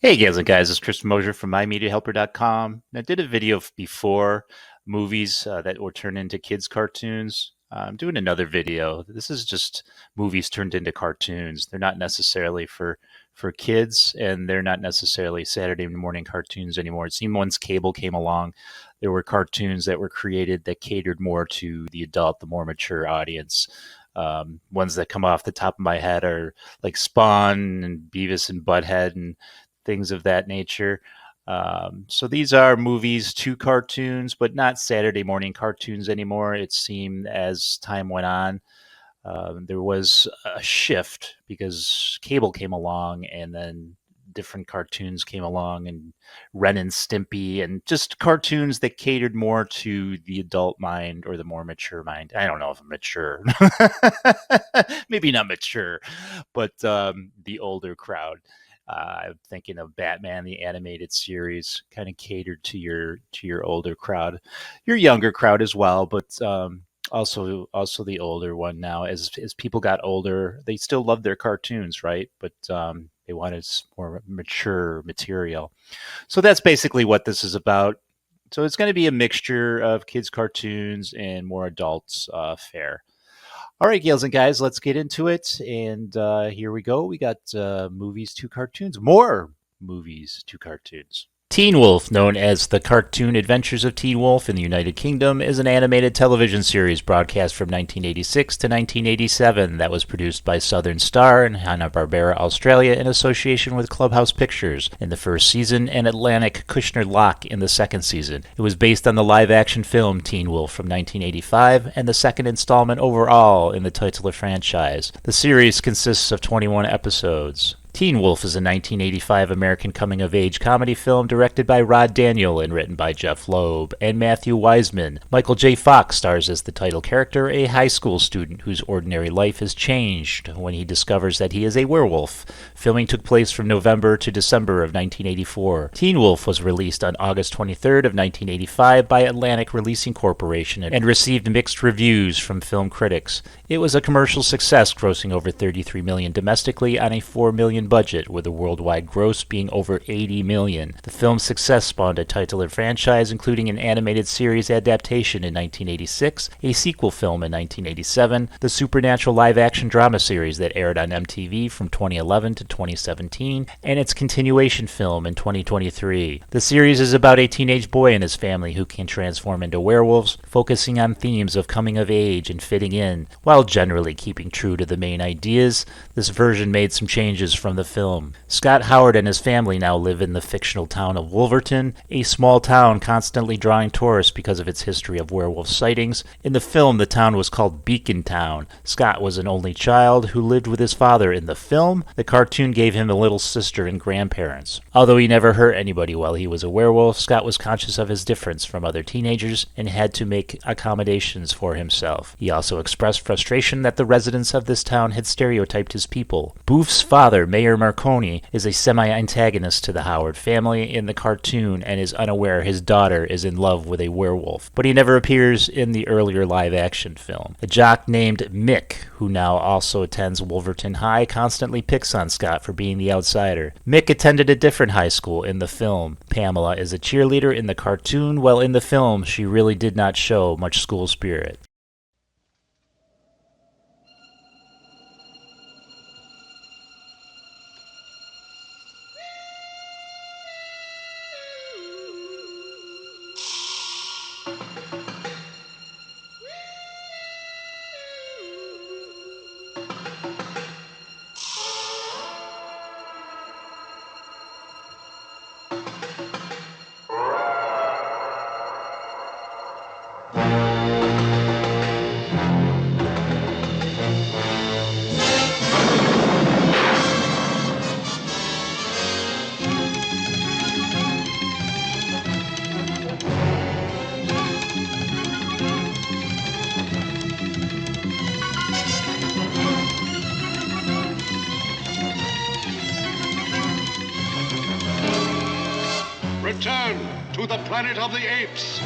Hey, gals and guys, it's Chris Mosier from MyMediaHelper.com. I did a video before movies that were turned into kids' cartoons. I'm doing another video. This is just movies turned into cartoons. They're not necessarily for kids, and they're not necessarily Saturday morning cartoons anymore. It seemed once cable came along, there were cartoons that were created that catered more to the adult, the more mature audience. Ones that come off the top of my head are like Spawn and Beavis and Butthead and things of that nature. So these are movies to cartoons, but not Saturday morning cartoons anymore. It seemed as time went on, there was a shift because cable came along and then different cartoons came along and Ren and Stimpy and just cartoons that catered more to the adult mind or the more mature mind. I don't know if I'm mature. Maybe not mature, but the older crowd. I'm thinking of Batman, the animated series, kind of catered to your older crowd, your younger crowd as well, but also the older one now. As people got older, they still loved their cartoons, right? But they wanted more mature material. So that's basically what this is about. So it's going to be a mixture of kids' cartoons and more adults fare. All right, gals and guys, let's get into it. And here we go. We got movies to cartoons, more movies to cartoons. Teen Wolf, known as The Cartoon Adventures of Teen Wolf in the United Kingdom, is an animated television series broadcast from 1986 to 1987 that was produced by Southern Star in Hanna-Barbera, Australia, in association with Clubhouse Pictures in the first season and Atlantic Kushner-Lock in the second season. It was based on the live-action film Teen Wolf from 1985 and the second installment overall in the titular franchise. The series consists of 21 episodes. Teen Wolf is a 1985 American coming-of-age comedy film directed by Rod Daniel and written by Jeff Loeb and Matthew Wiseman. Michael J. Fox stars as the title character, a high school student whose ordinary life is changed when he discovers that he is a werewolf. Filming took place from November to December of 1984. Teen Wolf was released on August 23rd of 1985 by Atlantic Releasing Corporation and received mixed reviews from film critics. It was a commercial success, grossing over $33 million domestically on a $4 million budget, with a worldwide gross being over $80 million. The film's success spawned a titular franchise, including an animated series adaptation in 1986, a sequel film in 1987, the supernatural live-action drama series that aired on MTV from 2011 to 2017, and its continuation film in 2023. The series is about a teenage boy and his family who can transform into werewolves, focusing on themes of coming of age and fitting in, while generally keeping true to the main ideas. This version made some changes from the film. Scott Howard and his family now live in the fictional town of Wolverton, a small town constantly drawing tourists because of its history of werewolf sightings. In the film, the town was called Beacon Town. Scott was an only child who lived with his father. In the film, the cartoon gave him a little sister and grandparents. Although he never hurt anybody while he was a werewolf, Scott was conscious of his difference from other teenagers and had to make accommodations for himself. He also expressed frustration that the residents of this town had stereotyped his people. Boof's father, Mayor Marconi, is a semi-antagonist to the Howard family in the cartoon and is unaware his daughter is in love with a werewolf, but he never appears in the earlier live-action film. A jock named Mick, who now also attends Wolverton High, constantly picks on Scott for being the outsider. Mick attended a different high school in the film. Pamela is a cheerleader in the cartoon, while in the film she really did not show much school spirit. Return to the planet of the apes.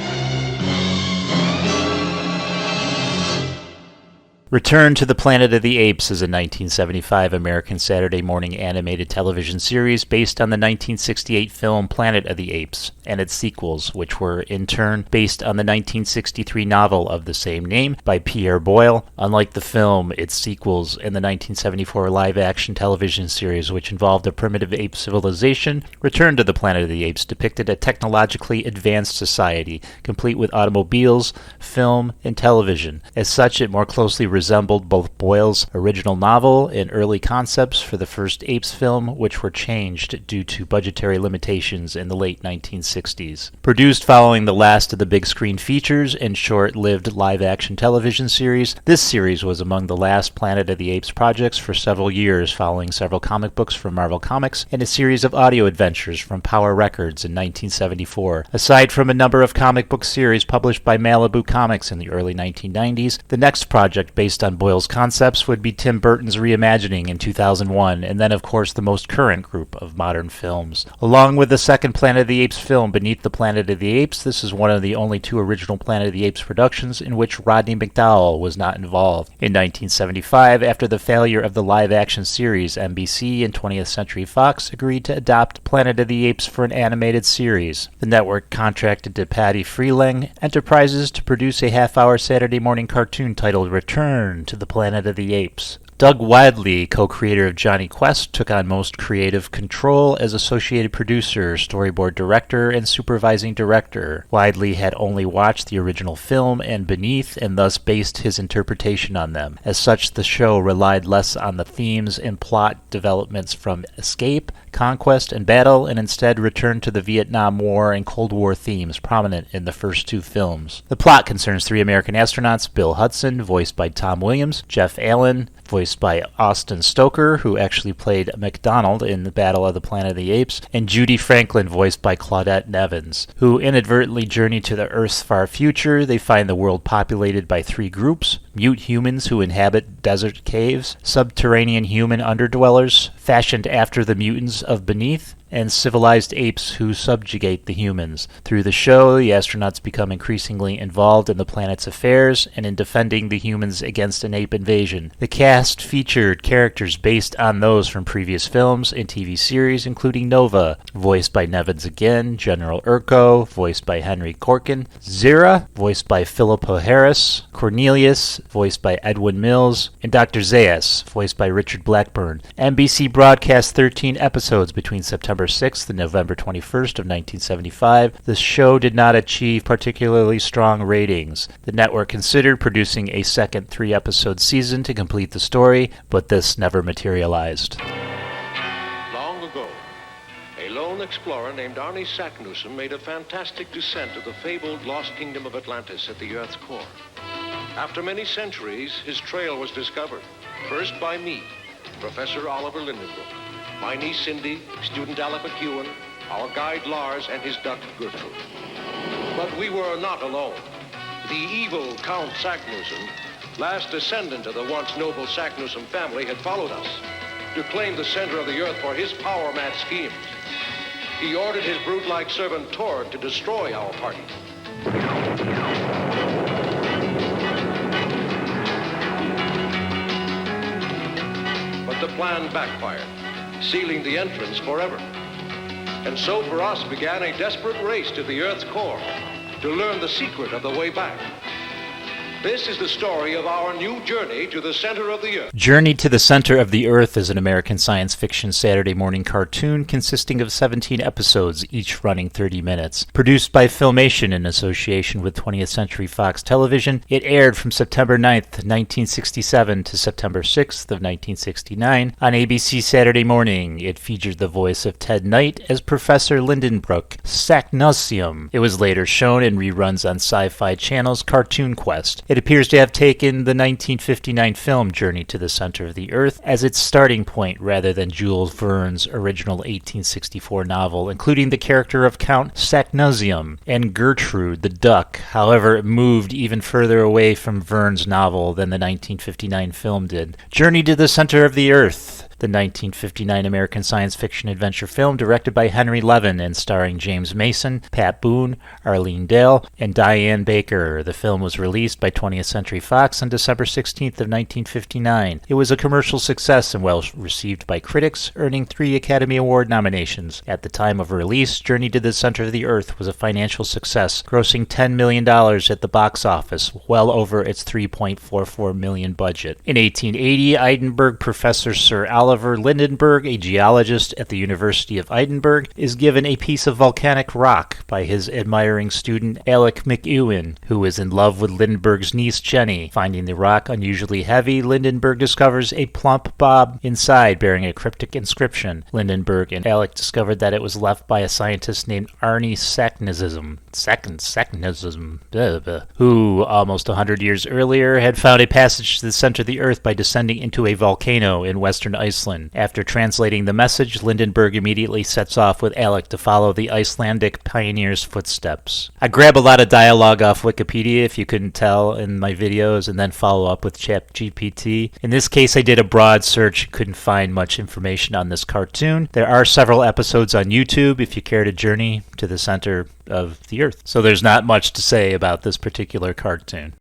Return to the Planet of the Apes is a 1975 American Saturday morning animated television series based on the 1968 film Planet of the Apes and its sequels, which were in turn based on the 1963 novel of the same name by Pierre Boyle. Unlike the film, its sequels and the 1974 live-action television series, which involved a primitive ape civilization, Return to the Planet of the Apes depicted a technologically advanced society, complete with automobiles, film, and television. As such, it more closely resembled both Boyle's original novel and early concepts for the first Apes film, which were changed due to budgetary limitations in the late 1960s. Produced following the last of the big screen features and short-lived live-action television series, this series was among the last Planet of the Apes projects for several years, following several comic books from Marvel Comics and a series of audio adventures from Power Records in 1974. Aside from a number of comic book series published by Malibu Comics in the early 1990s, the next project based on Boyle's concepts would be Tim Burton's Reimagining in 2001, and then of course the most current group of modern films. Along with the second Planet of the Apes film, Beneath the Planet of the Apes, this is one of the only two original Planet of the Apes productions in which Rodney McDowall was not involved. In 1975, after the failure of the live-action series, NBC and 20th Century Fox agreed to adopt Planet of the Apes for an animated series. The network contracted to Patty Freeling Enterprises to produce a half-hour Saturday morning cartoon titled Return to the Planet of the Apes. Doug Wadley, co-creator of Johnny Quest, took on most creative control as associated producer, storyboard director, and supervising director. Wadley had only watched the original film and Beneath, and thus based his interpretation on them. As such, the show relied less on the themes and plot developments from escape, conquest, and battle, and instead returned to the Vietnam War and Cold War themes prominent in the first two films. The plot concerns three American astronauts: Bill Hudson, voiced by Tom Williams; Jeff Allen, voiced by Austin Stoker, who actually played MacDonald in the Battle of the Planet of the Apes, and Judy Franklin, voiced by Claudette Nevins, who inadvertently journey to the Earth's far future. They find the world populated by three groups: mute humans who inhabit desert caves, subterranean human underdwellers, fashioned after the mutants of Beneath, and civilized apes who subjugate the humans. Through the show, the astronauts become increasingly involved in the planet's affairs and in defending the humans against an ape invasion. The cast featured characters based on those from previous films and TV series, including Nova, voiced by Nevins again; General Urko, voiced by Henry Corkin; Zira, voiced by Philippa Harris; Cornelius, voiced by Edwin Mills; and Dr. Zayas, voiced by Richard Blackburn. NBC broadcast 13 episodes between September 6th and November 21st of 1975. The show did not achieve particularly strong ratings. The network considered producing a second 3-episode season to complete the story, but this never materialized. Long ago, a lone explorer named Arnie Saknussemm made a fantastic descent of the fabled lost kingdom of Atlantis at the Earth's core. After many centuries, his trail was discovered, first by me, Professor Oliver Lindenbrook, my niece Cindy, student Alec McEwen, our guide Lars, and his duck Gertrude. But we were not alone. The evil Count Saknussemm, last descendant of the once noble Saknussemm family, had followed us to claim the center of the earth for his power-mad schemes. He ordered his brute-like servant Tord to destroy our party. But the plan backfired, sealing the entrance forever. And so for us began a desperate race to the Earth's core to learn the secret of the way back. This is the story of our new journey to the center of the Earth. Journey to the Center of the Earth is an American science fiction Saturday morning cartoon consisting of 17 episodes, each running 30 minutes. Produced by Filmation in association with 20th Century Fox Television, it aired from September 9th, 1967 to September 6th of 1969 on ABC Saturday morning. It featured the voice of Ted Knight as Professor Lindenbrook Saknussemm. It was later shown in reruns on Sci-Fi Channel's Cartoon Quest. It appears to have taken the 1959 film Journey to the Center of the Earth as its starting point rather than Jules Verne's original 1864 novel, including the character of Count Saknussemm and Gertrude the duck. However, it moved even further away from Verne's novel than the 1959 film did. Journey to the Center of the Earth the 1959 American science fiction adventure film directed by Henry Levin and starring James Mason, Pat Boone, Arlene Dahl, and Diane Baker. The film was released by 20th Century Fox on December 16th of 1959. It was a commercial success and well received by critics, earning 3 Academy Award nominations. At the time of release, Journey to the Center of the Earth was a financial success, grossing $10 million at the box office, well over its $3.44 million budget. In 1880, Edinburgh professor Sir Oliver Lindenberg, a geologist at the University of Edinburgh, is given a piece of volcanic rock by his admiring student Alec McEwen, who is in love with Lindenberg's niece Jenny. Finding the rock unusually heavy, Lindenberg discovers a plump bob inside bearing a cryptic inscription. Lindenberg and Alec discovered that it was left by a scientist named Arnie Saknazism, who almost 100 years earlier had found a passage to the center of the Earth by descending into a volcano in western Iceland. After translating the message, Lindenberg immediately sets off with Alec to follow the Icelandic pioneer's footsteps. I grab a lot of dialogue off Wikipedia, if you couldn't tell, in my videos, and then follow up with ChatGPT. In this case, I did a broad search and couldn't find much information on this cartoon. There are several episodes on YouTube if you care to journey to the center of the Earth. So there's not much to say about this particular cartoon.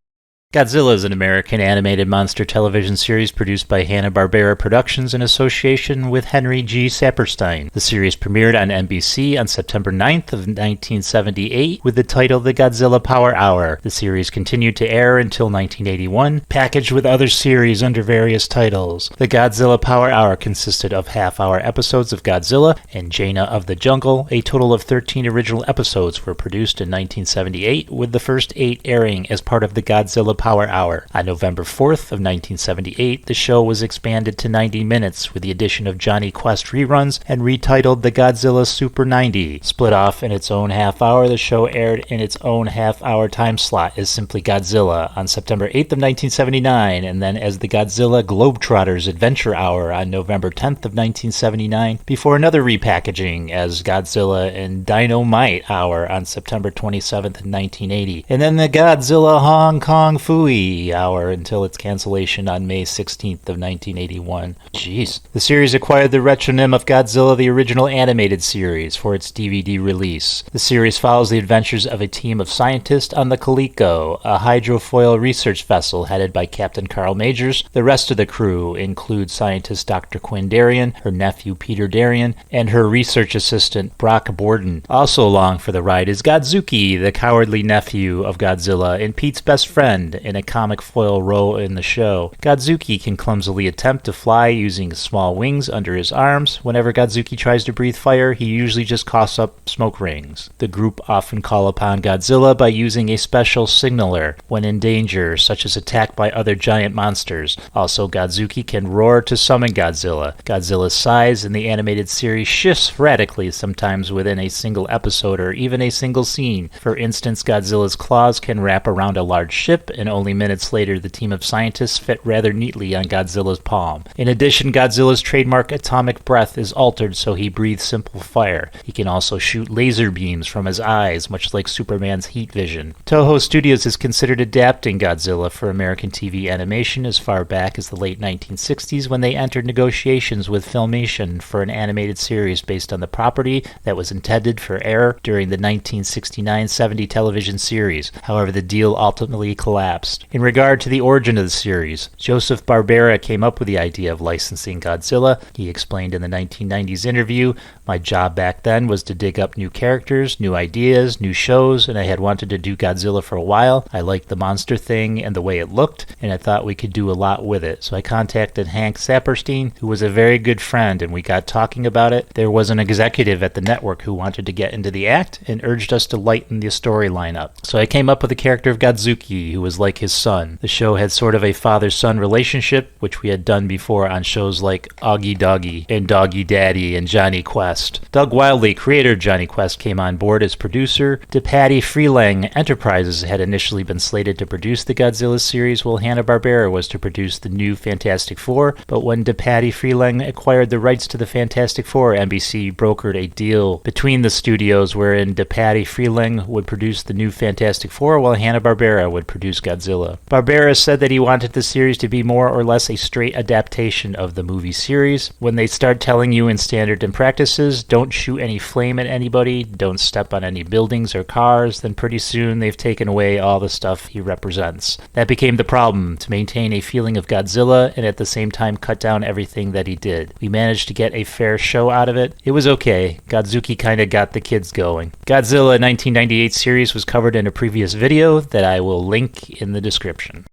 Godzilla is an American animated monster television series produced by Hanna-Barbera Productions in association with Henry G. Saperstein. The series premiered on NBC on September 9th of 1978 with the title The Godzilla Power Hour. The series continued to air until 1981, packaged with other series under various titles. The Godzilla Power Hour consisted of half-hour episodes of Godzilla and Jaina of the Jungle. A total of 13 original episodes were produced in 1978, with the first 8 airing as part of the Godzilla Power Hour. On November 4th of 1978, the show was expanded to 90 minutes with the addition of Johnny Quest reruns and retitled The Godzilla Super 90. Split off in its own half hour, the show aired in its own half-hour time slot as simply Godzilla on September 8th of 1979, and then as the Godzilla Globetrotters Adventure Hour on November 10th of 1979, before another repackaging as Godzilla and Dynamite Hour on September 27th of 1980, and then the Godzilla Hong Kong Fooey Hour until its cancellation on May 16th of 1981. Jeez. The series acquired the retronym of Godzilla the Original Animated Series for its DVD release. The series follows the adventures of a team of scientists on the Coleco, a hydrofoil research vessel headed by Captain Carl Majors. The rest of the crew include scientist Dr. Quinn Darien, her nephew Peter Darien, and her research assistant Brock Borden. Also along for the ride is Godzuki, the cowardly nephew of Godzilla and Pete's best friend, in a comic foil role in the show. Godzuki can clumsily attempt to fly using small wings under his arms. Whenever Godzuki tries to breathe fire, he usually just coughs up smoke rings. The group often call upon Godzilla by using a special signaler when in danger, such as attacked by other giant monsters. Also, Godzuki can roar to summon Godzilla. Godzilla's size in the animated series shifts radically, sometimes within a single episode or even a single scene. For instance, Godzilla's claws can wrap around a large ship, and only minutes later the team of scientists fit rather neatly on Godzilla's palm. In addition, Godzilla's trademark atomic breath is altered so he breathes simple fire. He can also shoot laser beams from his eyes, much like Superman's heat vision. Toho Studios has considered adapting Godzilla for American TV animation as far back as the late 1960s when they entered negotiations with Filmation for an animated series based on the property that was intended for air during the 1969-70 television series. However, the deal ultimately collapsed. In regard to the origin of the series, Joseph Barbera came up with the idea of licensing Godzilla. He explained in the 1990s interview, "My job back then was to dig up new characters, new ideas, new shows, and I had wanted to do Godzilla for a while. I liked the monster thing and the way it looked, and I thought we could do a lot with it. So I contacted Hank Saperstein, who was a very good friend, and we got talking about it. There was an executive at the network who wanted to get into the act and urged us to lighten the storyline up. So I came up with the character of Godzuki, who was like his son. The show had sort of a father-son relationship, which we had done before on shows like Augie Doggy and Doggy Daddy and Johnny Quest. Doug Wildley, creator of Johnny Quest, came on board as producer. DePatie Freelang Enterprises had initially been slated to produce the Godzilla series, while Hanna-Barbera was to produce the new Fantastic Four, but when DePatie Freelang acquired the rights to the Fantastic Four, NBC brokered a deal between the studios wherein DePatie Freelang would produce the new Fantastic Four while Hanna-Barbera would produce Godzilla Godzilla. Barbera said that he wanted the series to be more or less a straight adaptation of the movie series. When they start telling you in standard and practices, don't shoot any flame at anybody, don't step on any buildings or cars, then pretty soon they've taken away all the stuff he represents. That became the problem, to maintain a feeling of Godzilla and at the same time cut down everything that he did. We managed to get a fair show out of it. It was okay. Godzuki kinda got the kids going. Godzilla 1998 series was covered in a previous video that I will link in the description.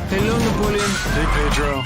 Hello, Napoleon. Hey, Pedro.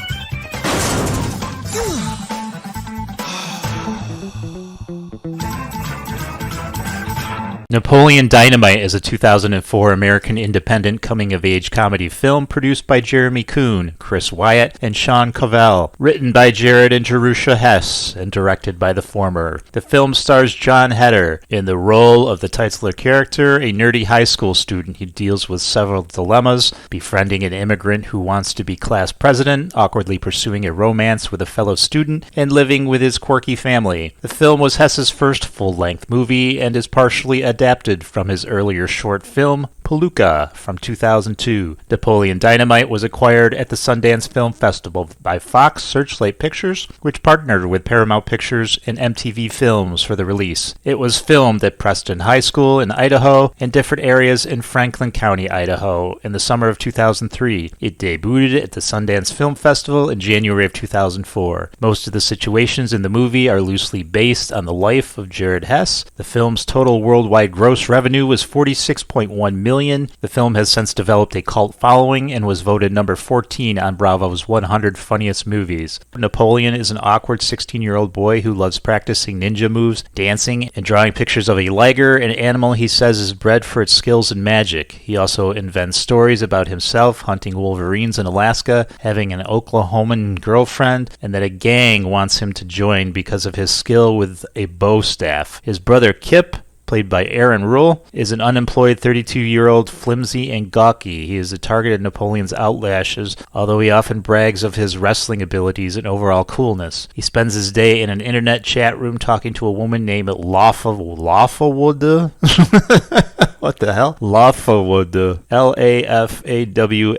Napoleon Dynamite is a 2004 American independent coming-of-age comedy film produced by Jeremy Kuhn, Chris Wyatt, and Sean Covell, written by Jared and Jerusha Hess, and directed by the former. The film stars John Heder in the role of the titular character, a nerdy high school student who deals with several dilemmas, befriending an immigrant who wants to be class president, awkwardly pursuing a romance with a fellow student, and living with his quirky family. The film was Hess's first full-length movie and is partially adapted from his earlier short film, Palooka, from 2002. Napoleon Dynamite was acquired at the Sundance Film Festival by Fox Searchlight Pictures, which partnered with Paramount Pictures and MTV Films for the release. It was filmed at Preston High School in Idaho and different areas in Franklin County, Idaho, in the summer of 2003. It debuted at the Sundance Film Festival in January of 2004. Most of the situations in the movie are loosely based on the life of Jared Hess. The film's total worldwide gross revenue was $46.1 million. The film has since developed a cult following and was voted number 14 on Bravo's 100 Funniest Movies. Napoleon is an awkward 16-year-old boy who loves practicing ninja moves, dancing, and drawing pictures of a liger, an animal he says is bred for its skills in magic. He also invents stories about himself hunting wolverines in Alaska, having an Oklahoman girlfriend, and that a gang wants him to join because of his skill with a bow staff. His brother Kip, played by Aaron Rule, is an unemployed 32-year-old flimsy and gawky. He is a target of Napoleon's outlashes, although he often brags of his wrestling abilities and overall coolness. He spends his day in an internet chat room talking to a woman named Lafawuda. What the hell? Lafawuda. Lafawnduh.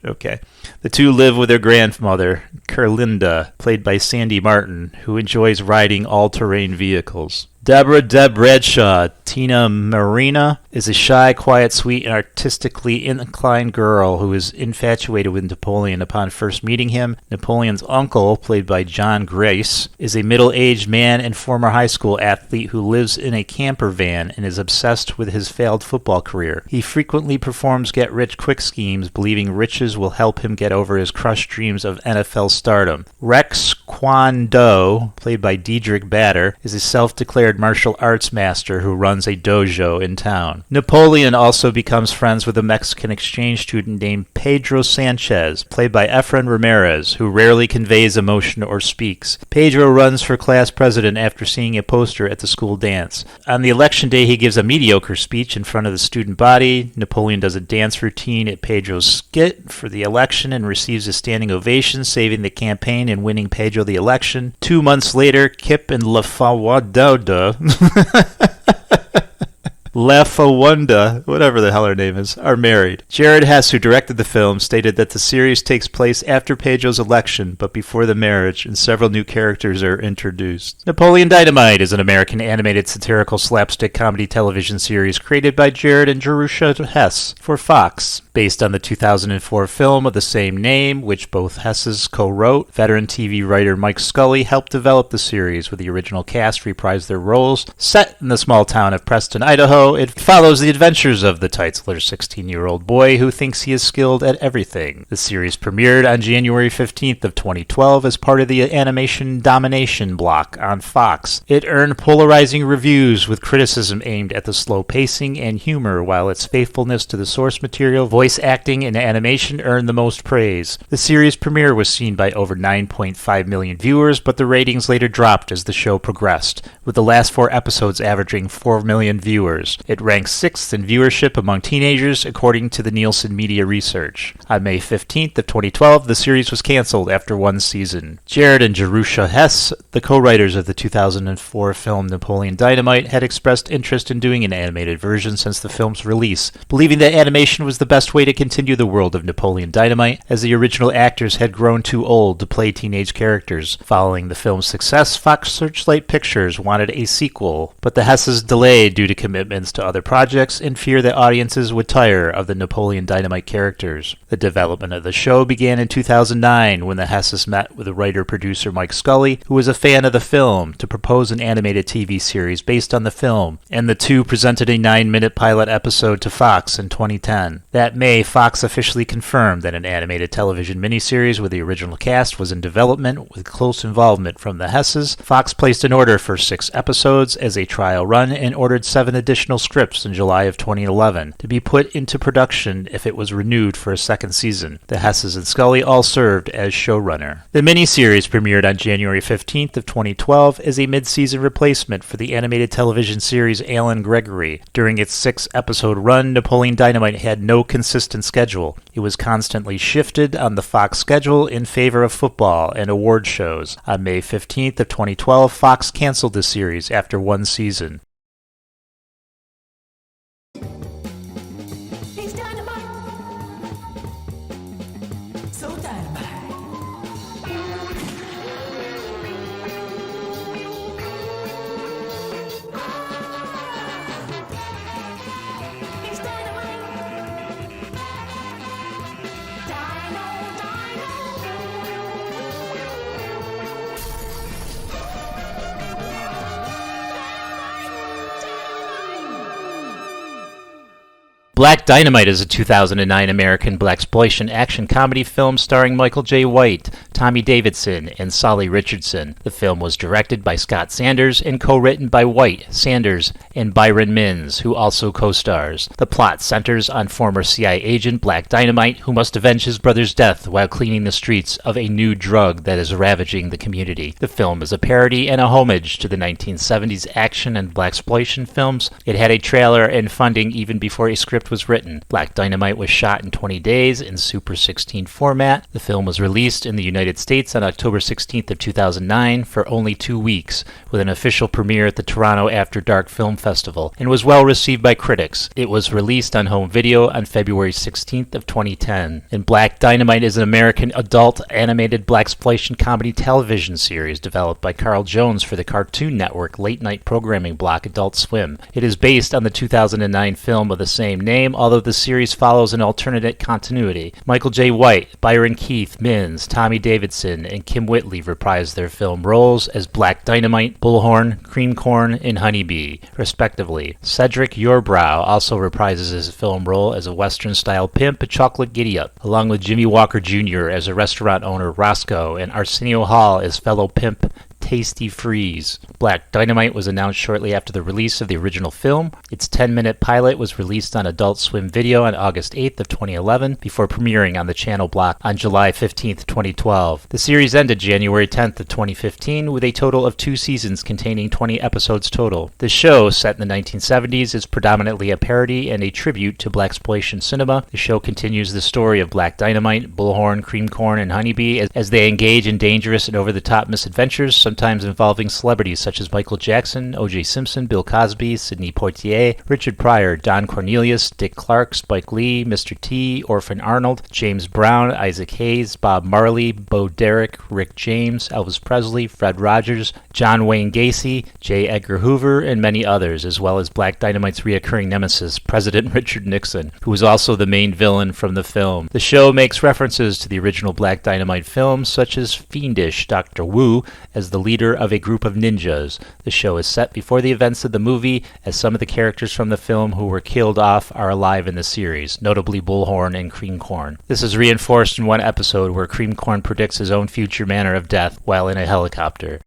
Okay. The two live with their grandmother, Kerlinda, played by Sandy Martin, who enjoys riding all-terrain vehicles. Deborah Deb Bradshaw, Tina Marina, is a shy, quiet, sweet, and artistically inclined girl who is infatuated with Napoleon upon first meeting him. Napoleon's uncle, played by John Grace, is a middle-aged man and former high school athlete who lives in a camper van and is obsessed with his failed football career. He frequently performs get-rich-quick schemes, believing riches will help him get over his crushed dreams of NFL stardom. Rex Kwon Do, played by Diedrich Bader, is a self-declared martial arts master who runs a dojo in town. Napoleon also becomes friends with a Mexican exchange student named Pedro Sanchez, played by Efren Ramirez, who rarely conveys emotion or speaks. Pedro runs for class president after seeing a poster at the school dance. On the election day, he gives a mediocre speech in front of the student body. Napoleon does a dance routine at Pedro's skit for the election and receives a standing ovation, saving the campaign and winning Pedro the election. 2 months later, Kip and Lafawuda Lafawunda, whatever the hell her name is, are married. Jared Hess, who directed the film, stated that the series takes place after Pedro's election, but before the marriage, and several new characters are introduced. Napoleon Dynamite is an American animated satirical slapstick comedy television series created by Jared and Jerusha Hess for Fox, based on the 2004 film of the same name, which both Hesses co-wrote. Veteran TV writer Mike Scully helped develop the series, with the original cast reprise their roles. Set in the small town of Preston, Idaho, it follows the adventures of the titular 16-year-old boy who thinks he is skilled at everything. The series premiered on January 15th of 2012 as part of the animation domination block on Fox. It earned polarizing reviews with criticism aimed at the slow pacing and humor, while its faithfulness to the source material, voice acting, and animation earned the most praise. The series premiere was seen by over 9.5 million viewers, but the ratings later dropped as the show progressed, with the last 4 episodes averaging 4 million viewers. years. It ranks 6th in viewership among teenagers, according to the Nielsen Media Research. On May 15th of 2012, the series was canceled after one season. Jared and Jerusha Hess, the co-writers of the 2004 film Napoleon Dynamite, had expressed interest in doing an animated version since the film's release, believing that animation was the best way to continue the world of Napoleon Dynamite, as the original actors had grown too old to play teenage characters. Following the film's success, Fox Searchlight Pictures wanted a sequel, but the Hesses delayed due to commitments to other projects and fear that audiences would tire of the Napoleon Dynamite characters. The development of the show began in 2009 when the Hesses met with writer-producer Mike Scully, who was a fan of the film, to propose an animated TV series based on the film, and the two presented a 9-minute pilot episode to Fox in 2010. That May, Fox officially confirmed that an animated television miniseries with the original cast was in development with close involvement from the Hesses. Fox placed an order for 6 episodes as a trial run and ordered 7 additional scripts in July of 2011 to be put into production if it was renewed for a second season. The Hesses and Scully all served as showrunner. The miniseries premiered on January 15th of 2012 as a mid-season replacement for the animated television series Alan Gregory. During its 6-episode run, Napoleon Dynamite had no consistent schedule. It was constantly shifted on the Fox schedule in favor of football and award shows. On May 15th of 2012, Fox canceled the series after one season. He's dynamite. So dynamite. He's dynamite. Black Dynamite is a 2009 American blaxploitation action comedy film starring Michael J. White, Tommy Davidson, and Solly Richardson. The film was directed by Scott Sanders and co-written by White, Sanders, and Byron Mins, who also co-stars. The plot centers on former CIA agent Black Dynamite, who must avenge his brother's death while cleaning the streets of a new drug that is ravaging the community. The film is a parody and a homage to the 1970s action and blaxploitation films. It had a trailer and funding even before a script was written. Black Dynamite was shot in 20 days in Super 16 format. The film was released in the United States on October 16th of 2009 for only 2 weeks, with an official premiere at the Toronto After Dark Film Festival, and was well received by critics. It was released on home video on February 16th of 2010. And Black Dynamite is an American adult animated blaxploitation comedy television series developed by Carl Jones for the Cartoon Network late night programming block Adult Swim. It is based on the 2009 film of the same name, although the series follows an alternate continuity. Michael J. White, Byron Keith, Mins, Tommy Davidson, and Kim Whitley reprised their film roles as Black Dynamite, Bullhorn, Cream Corn, and Honeybee, respectively. Cedric Yorbrow also reprises his film role as a Western-style pimp, a chocolate giddy-up, along with Jimmy Walker Jr. as a restaurant owner, Roscoe, and Arsenio Hall as fellow pimp, Tasty Freeze. Black Dynamite was announced shortly after the release of the original film. Its 10-minute pilot was released on Adult Swim Video on August 8th of 2011 before premiering on the channel block on July 15th, 2012. The series ended January 10th of 2015 with a total of 2 seasons containing 20 episodes total. The show, set in the 1970s, is predominantly a parody and a tribute to blaxploitation cinema. The show continues the story of Black Dynamite, Bullhorn, Cream Corn, and Honeybee as they engage in dangerous and over-the-top misadventures, sometimes involving celebrities such as Michael Jackson, O.J. Simpson, Bill Cosby, Sidney Poitier, Richard Pryor, Don Cornelius, Dick Clark, Spike Lee, Mr. T, Orphan Arnold, James Brown, Isaac Hayes, Bob Marley, Bo Derek, Rick James, Elvis Presley, Fred Rogers, John Wayne Gacy, J. Edgar Hoover, and many others, as well as Black Dynamite's reoccurring nemesis, President Richard Nixon, who was also the main villain from the film. The show makes references to the original Black Dynamite films, such as fiendish Dr. Wu as the leader of a group of ninjas. The show is set before the events of the movie, as some of the characters from the film who were killed off are alive in the series, notably Bullhorn and Cream Corn. This is reinforced in one episode where Cream Corn predicts his own future manner of death while in a helicopter.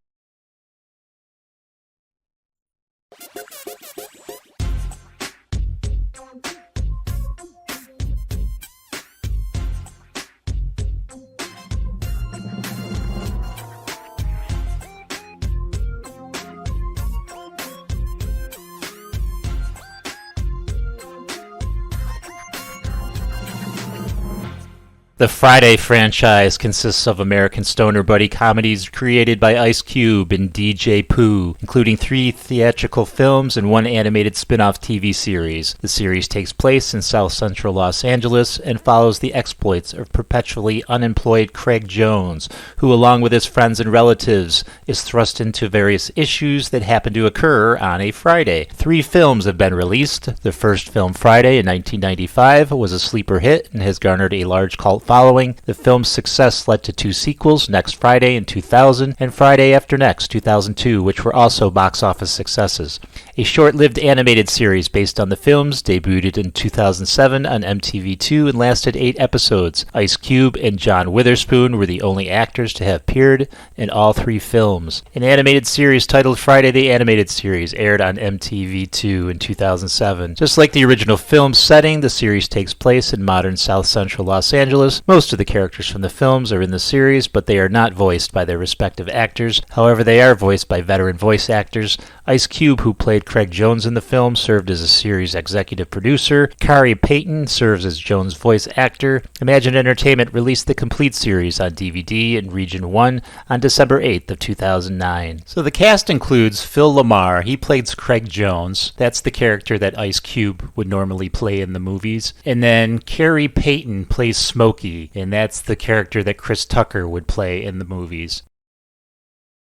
The Friday franchise consists of American stoner buddy comedies created by Ice Cube and DJ Pooh, including 3 theatrical films and 1 animated spin-off TV series. The series takes place in South Central Los Angeles and follows the exploits of perpetually unemployed Craig Jones, who, along with his friends and relatives, is thrust into various issues that happen to occur on a Friday. 3 films have been released. The first film, Friday, in 1995, was a sleeper hit and has garnered a large cult following. The film's success led to 2 sequels, Next Friday in 2000 and Friday After Next 2002, which were also box office successes. A short-lived animated series based on the films debuted in 2007 on MTV2 and lasted 8 episodes. Ice Cube and John Witherspoon were the only actors to have appeared in all 3 films. An animated series titled Friday the Animated Series aired on MTV2 in 2007. Just like the original film setting, the series takes place in modern South Central Los Angeles. Most of the characters from the films are in the series, but they are not voiced by their respective actors. However, they are voiced by veteran voice actors. Ice Cube, who played Craig Jones in the film, served as a series executive producer. Khary Payton serves as Jones' voice actor. Imagine Entertainment released the complete series on DVD in Region 1 on December 8th of 2009. So the cast includes Phil Lamar. He plays Craig Jones. That's the character that Ice Cube would normally play in the movies. And then Khary Payton plays Smokey, and that's the character that Chris Tucker would play in the movies.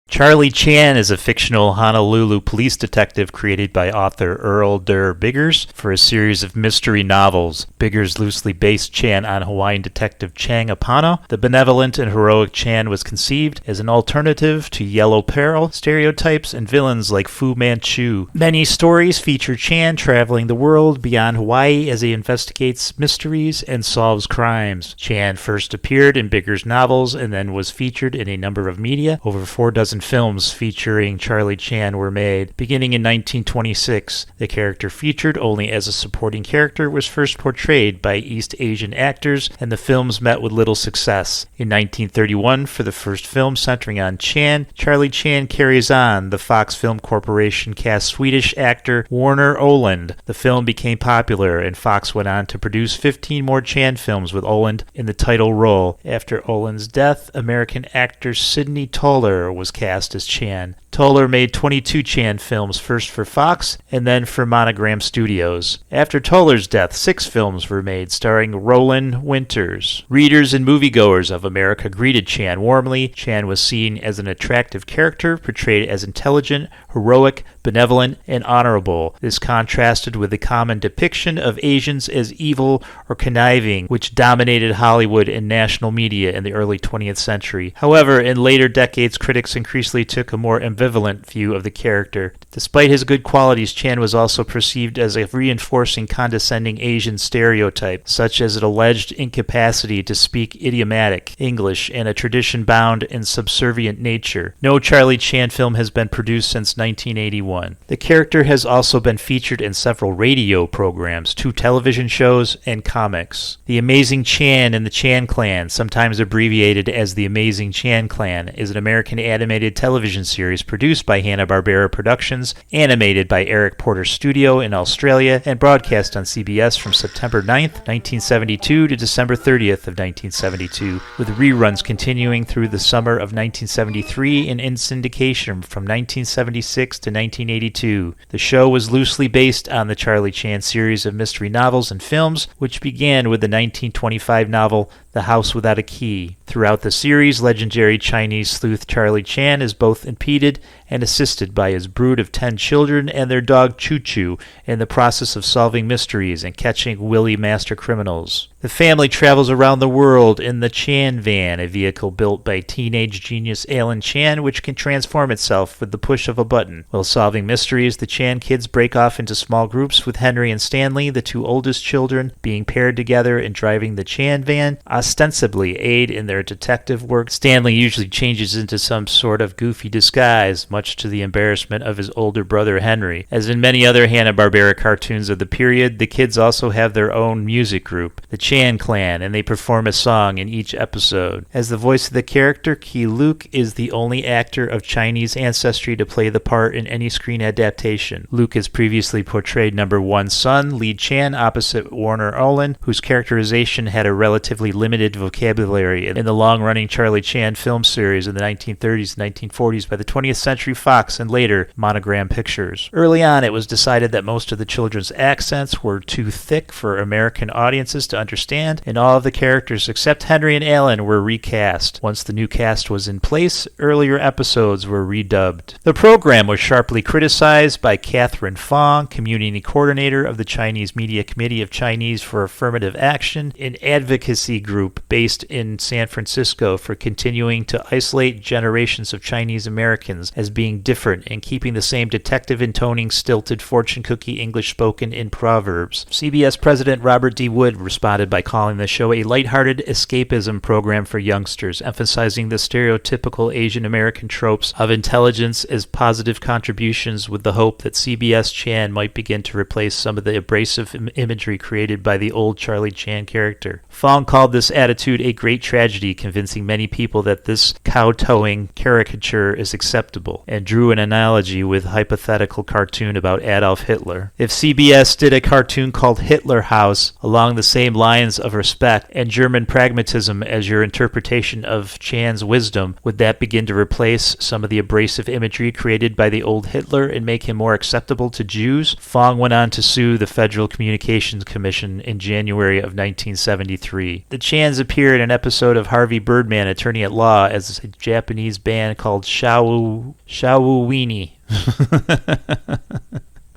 Charlie Chan is a fictional Honolulu police detective created by author Earl Durr Biggers for a series of mystery novels. Biggers loosely based Chan on Hawaiian detective Chang Apana. The benevolent and heroic Chan was conceived as an alternative to Yellow Peril, stereotypes, and villains like Fu Manchu. Many stories feature Chan traveling the world beyond Hawaii as he investigates mysteries and solves crimes. Chan first appeared in Biggers' novels and then was featured in a number of media. Over 4 dozen films featuring Charlie Chan were made. Beginning in 1926, the character, featured only as a supporting character, was first portrayed by East Asian actors, and the films met with little success. In 1931, for the first film centering on Chan, Charlie Chan carries on. The Fox Film Corporation cast Swedish actor Warner Oland. The film became popular, and Fox went on to produce 15 more Chan films with Oland in the title role. After Oland's death, American actor Sidney Toller was cast as Chan. Toller made 22 Chan films, first for Fox and then for Monogram Studios. After Toller's death, 6 films were made starring Roland Winters. Readers and moviegoers of America greeted Chan warmly. Chan was seen as an attractive character, portrayed as intelligent, heroic, benevolent, and honorable. This contrasted with the common depiction of Asians as evil or conniving, which dominated Hollywood and national media in the early 20th century. However, in later decades, critics increasingly took a more ambivalent view of the character. Despite his good qualities, Chan was also perceived as a reinforcing condescending Asian stereotype, such as an alleged incapacity to speak idiomatic English and a tradition-bound and subservient nature. No Charlie Chan film has been produced since 1981. The character has also been featured in several radio programs, 2 television shows, and comics. The Amazing Chan and the Chan Clan, sometimes abbreviated as the Amazing Chan Clan, is an American animated television series produced by Hanna-Barbera Productions, animated by Eric Porter Studio in Australia, and broadcast on CBS from September 9th, 1972 to December 30th of 1972, with reruns continuing through the summer of 1973 and in syndication from 1976 to 1982. The show was loosely based on the Charlie Chan series of mystery novels and films, which began with the 1925 novel The House Without a Key. Throughout the series, legendary Chinese sleuth Charlie Chan is both impeded and assisted by his brood of 10 children and their dog Choo Choo in the process of solving mysteries and catching willy master criminals. The family travels around the world in the Chan van, a vehicle built by teenage genius Alan Chan, which can transform itself with the push of a button. While solving mysteries, the Chan kids break off into small groups, with Henry and Stanley, the 2 oldest children, being paired together and driving the Chan van, ostensibly aid in their detective work. Stanley usually changes into some sort of goofy disguise, much to the embarrassment of his older brother Henry. As in many other Hanna-Barbera cartoons of the period, the kids also have their own music group, the Chan Clan, and they perform a song in each episode. As the voice of the character, Ki Luke is the only actor of Chinese ancestry to play the part in any screen adaptation. Luke has previously portrayed number 1 son, Lee Chan, opposite Warner Olin, whose characterization had a relatively limited limited vocabulary in the long-running Charlie Chan film series in the 1930s and 1940s by the 20th Century Fox and later Monogram Pictures. Early on, it was decided that most of the children's accents were too thick for American audiences to understand, and all of the characters except Henry and Alan were recast. Once the new cast was in place, earlier episodes were redubbed. The program was sharply criticized by Catherine Fong, community coordinator of the Chinese Media Committee of Chinese for Affirmative Action, an advocacy group based in San Francisco for continuing to isolate generations of Chinese Americans as being different and keeping the same detective intoning stilted fortune cookie English spoken in proverbs. CBS President Robert D. Wood responded by calling the show a lighthearted escapism program for youngsters, emphasizing the stereotypical Asian American tropes of intelligence as positive contributions, with the hope that CBS Chan might begin to replace some of the abrasive imagery created by the old Charlie Chan character. Fong called this attitude a great tragedy, convincing many people that this kowtowing caricature is acceptable, and drew an analogy with a hypothetical cartoon about Adolf Hitler. If CBS did a cartoon called Hitler House along the same lines of respect and German pragmatism as your interpretation of Chan's wisdom, would that begin to replace some of the abrasive imagery created by the old Hitler and make him more acceptable to Jews? Fong went on to sue the Federal Communications Commission in January of 1973. The Chans appeared in an episode of Harvey Birdman, Attorney at Law, as a Japanese band called Shawuweenie.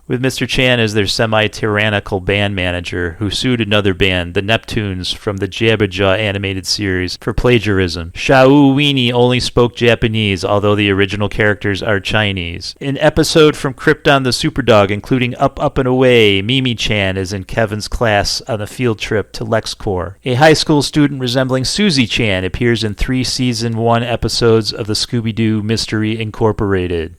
With Mr. Chan as their semi-tyrannical band manager, who sued another band, the Neptunes, from the Jabberjaw animated series for plagiarism. Shawuweenie only spoke Japanese, although the original characters are Chinese. An episode from Krypton the Superdog, including Up, Up, and Away, Mimi Chan is in Kevin's class on a field trip to LexCorp. A high school student resembling Susie Chan appears in 3 season 1 episodes of the Scooby-Doo Mystery Incorporated.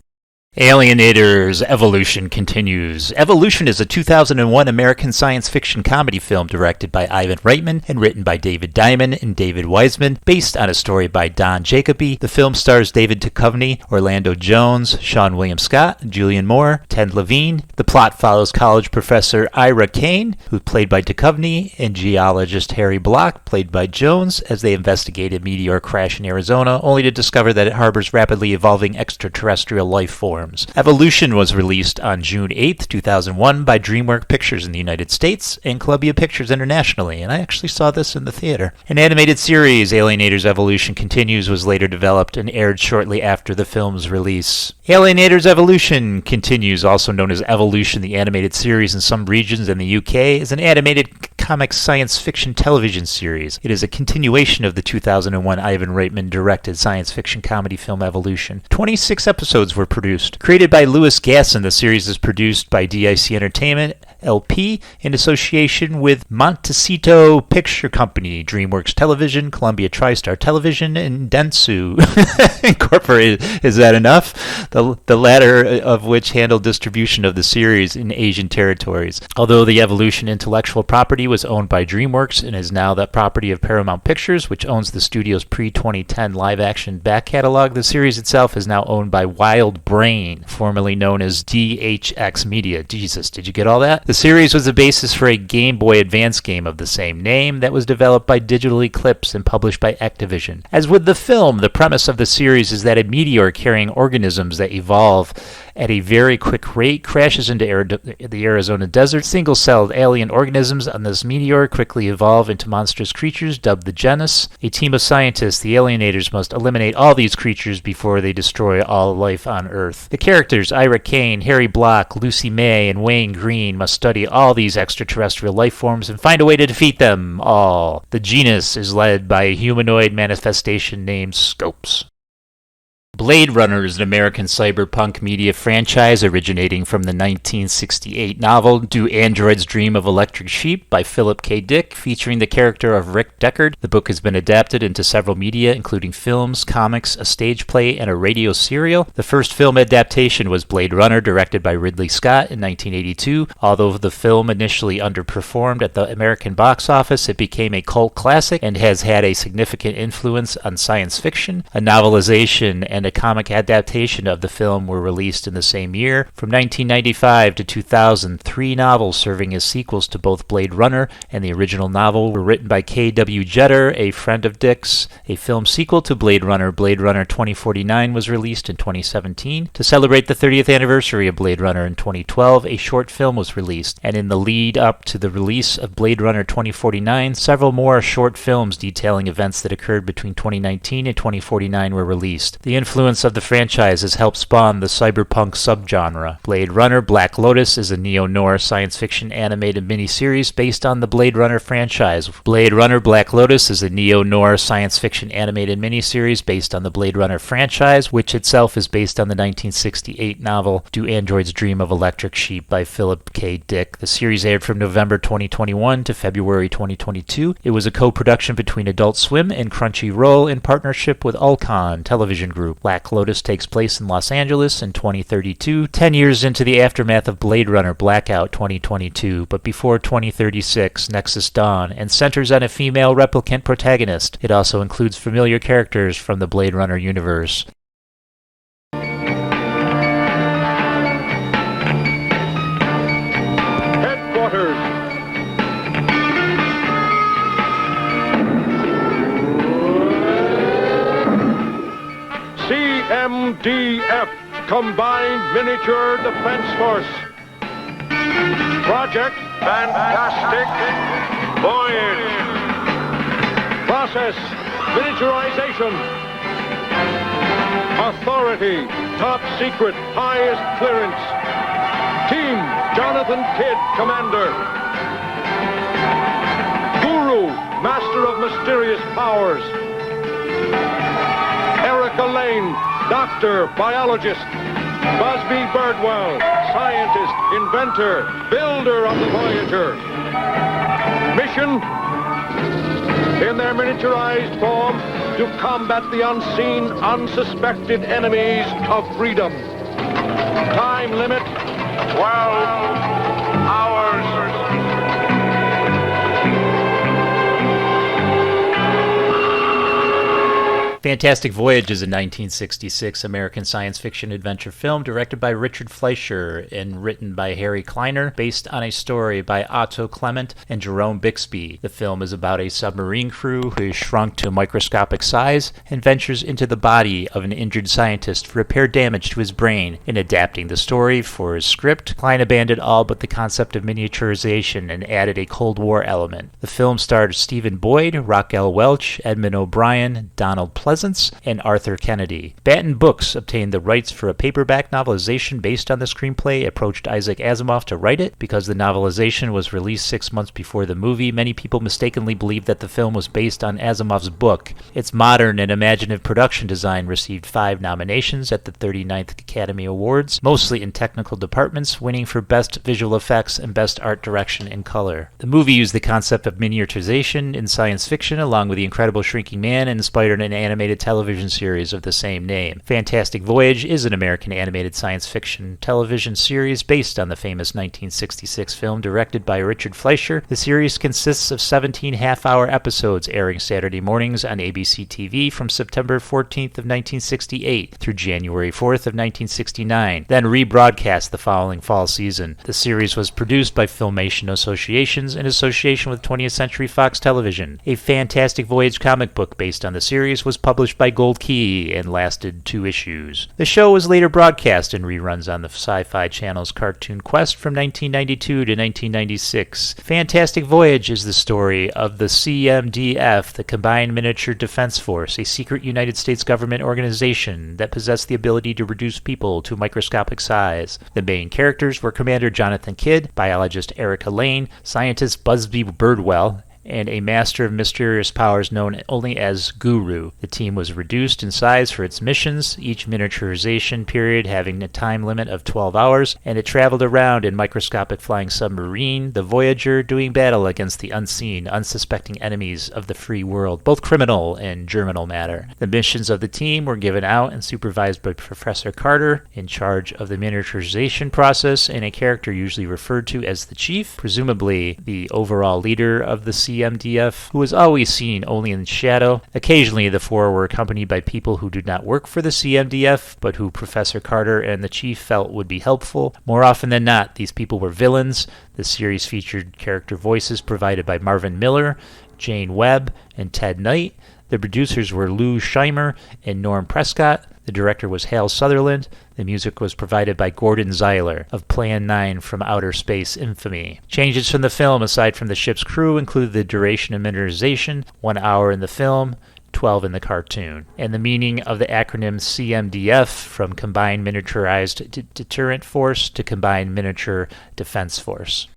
Alienators Evolution continues. Evolution is a 2001 American science fiction comedy film directed by Ivan Reitman and written by David Diamond and David Wiseman, based on a story by Don Jacoby. The film stars David Duchovny, Orlando Jones, Sean William Scott, Julian Moore, Ted Levine. The plot follows college professor Ira Kane, who's played by Duchovny, and geologist Harry Block, played by Jones, as they investigate a meteor crash in Arizona, only to discover that it harbors rapidly evolving extraterrestrial life forms. Evolution was released on June 8, 2001 by DreamWorks Pictures in the United States and Columbia Pictures internationally, and I actually saw this in the theater. An animated series, Alienators Evolution Continues, was later developed and aired shortly after the film's release. Alienators Evolution Continues, also known as Evolution, the animated series in some regions in the UK, is an animated comic science fiction television series. It is a continuation of the 2001 Ivan Reitman directed science fiction comedy film Evolution. 26 episodes were produced. Created by Louis Gasson, the series is produced by DIC Entertainment, LP, in association with Montecito Picture Company, DreamWorks Television, Columbia TriStar Television, and Dentsu Incorporated. Is that enough? The latter of which handled distribution of the series in Asian territories. Although the Evolution intellectual property was owned by DreamWorks and is now the property of Paramount Pictures, which owns the studio's pre-2010 live-action back catalog, the series itself is now owned by Wild Brain, formerly known as DHX Media. Jesus, did you get all that? The series was the basis for a Game Boy Advance game of the same name that was developed by Digital Eclipse and published by Activision. As with the film, the premise of the series is that a meteor carrying organisms that evolve at a very quick rate crashes into the Arizona desert. Single-celled alien organisms on this meteor quickly evolve into monstrous creatures dubbed the genus. A team of scientists, the Alienators, must eliminate all these creatures before they destroy all life on Earth. The characters, Ira Kane, Harry Block, Lucy May, and Wayne Green, must study all these extraterrestrial life forms and find a way to defeat them all. The genus is led by a humanoid manifestation named Scopes. Blade Runner is an American cyberpunk media franchise originating from the 1968 novel Do Androids Dream of Electric Sheep by Philip K. Dick, featuring the character of Rick Deckard. The book has been adapted into several media, including films, comics, a stage play, and a radio serial. The first film adaptation was Blade Runner, directed by Ridley Scott in 1982. Although the film initially underperformed at the American box office, it became a cult classic and has had a significant influence on science fiction. A novelization and and a comic adaptation of the film were released in the same year. From 1995 to 2000, 3 novels serving as sequels to both Blade Runner and the original novel were written by K.W. Jeter, a friend of Dick's. A film sequel to Blade Runner 2049, was released in 2017. To celebrate the 30th anniversary of Blade Runner in 2012, a short film was released, and in the lead up to the release of Blade Runner 2049, several more short films detailing events that occurred between 2019 and 2049 were released. The influence of the franchise has helped spawn the cyberpunk subgenre. Blade Runner Black Lotus is a neo-noir science fiction animated miniseries based on the Blade Runner franchise. Blade Runner Black Lotus is a neo-noir science fiction animated miniseries based on the Blade Runner franchise, which itself is based on the 1968 novel Do Androids Dream of Electric Sheep by Philip K. Dick. The series aired from November 2021 to February 2022. It was a co-production between Adult Swim and Crunchyroll in partnership with Ulcon Television Group. Black Lotus takes place in Los Angeles in 2032, 10 years into the aftermath of Blade Runner Blackout 2022, but before 2036, Nexus Dawn, and centers on a female replicant protagonist. It also includes familiar characters from the Blade Runner universe. Headquarters. CMDF, Combined Miniature Defense Force. Project Fantastic Voyage. Process Miniaturization. Authority Top Secret Highest Clearance. Team Jonathan Kidd, Commander. Guru, Master of Mysterious Powers. Erica Lane, Doctor, Biologist. Busby Birdwell, Scientist, Inventor, Builder of the Voyager. Mission, in their miniaturized form, to combat the unseen, unsuspected enemies of freedom. Time limit, 12 hours. Fantastic Voyage is a 1966 American science fiction adventure film directed by Richard Fleischer and written by Harry Kleiner, based on a story by Otto Clement and Jerome Bixby. The film is about a submarine crew who is shrunk to a microscopic size and ventures into the body of an injured scientist to repair damage to his brain. In adapting the story for his script, Klein abandoned all but the concept of miniaturization and added a Cold War element. The film starred Stephen Boyd, Raquel Welch, Edmund O'Brien, Donald Pleasance, and Arthur Kennedy. Batten Books obtained the rights for a paperback novelization based on the screenplay, approached Isaac Asimov to write it. Because the novelization was released 6 months before the movie, many people mistakenly believed that the film was based on Asimov's book. Its modern and imaginative production design received 5 nominations at the 39th Academy Awards, mostly in technical departments, winning for Best Visual Effects and Best Art Direction and Color. The movie used the concept of miniaturization in science fiction along with The Incredible Shrinking Man and inspired an animated television series of the same name. Fantastic Voyage is an American animated science fiction television series based on the famous 1966 film directed by Richard Fleischer. The series consists of 17 half-hour episodes airing Saturday mornings on ABC TV from September 14th of 1968 through January 4th of 1969, then rebroadcast the following fall season. The series was produced by Filmation Associations in association with 20th Century Fox Television. A Fantastic Voyage comic book based on the series was published by Gold Key and lasted 2 issues. The show was later broadcast in reruns on the Sci-Fi Channel's Cartoon Quest from 1992 to 1996. Fantastic Voyage is the story of the CMDF, the Combined Miniature Defense Force, a secret United States government organization that possessed the ability to reduce people to microscopic size. The main characters were Commander Jonathan Kidd, biologist Erica Lane, scientist Busby Birdwell, and a master of mysterious powers known only as Guru. The team was reduced in size for its missions, each miniaturization period having a time limit of 12 hours, and it traveled around in microscopic flying submarine, the Voyager, doing battle against the unseen, unsuspecting enemies of the free world, both criminal and germinal matter. The missions of the team were given out and supervised by Professor Carter, in charge of the miniaturization process, and a character usually referred to as the Chief, presumably the overall leader of the CMDF, who was always seen only in shadow. Occasionally, the four were accompanied by people who did not work for the CMDF, but who Professor Carter and the Chief felt would be helpful. More often than not, these people were villains. The series featured character voices provided by Marvin Miller, Jane Webb, and Ted Knight. The producers were Lou Scheimer and Norm Prescott. The director was Hal Sutherland. The music was provided by Gordon Zeiler of Plan 9 from Outer Space infamy. Changes from the film, aside from the ship's crew, included the duration of miniaturization, 1 hour in the film, 12 in the cartoon, and the meaning of the acronym CMDF from Combined Miniaturized Deterrent Force to Combined Miniature Defense Force.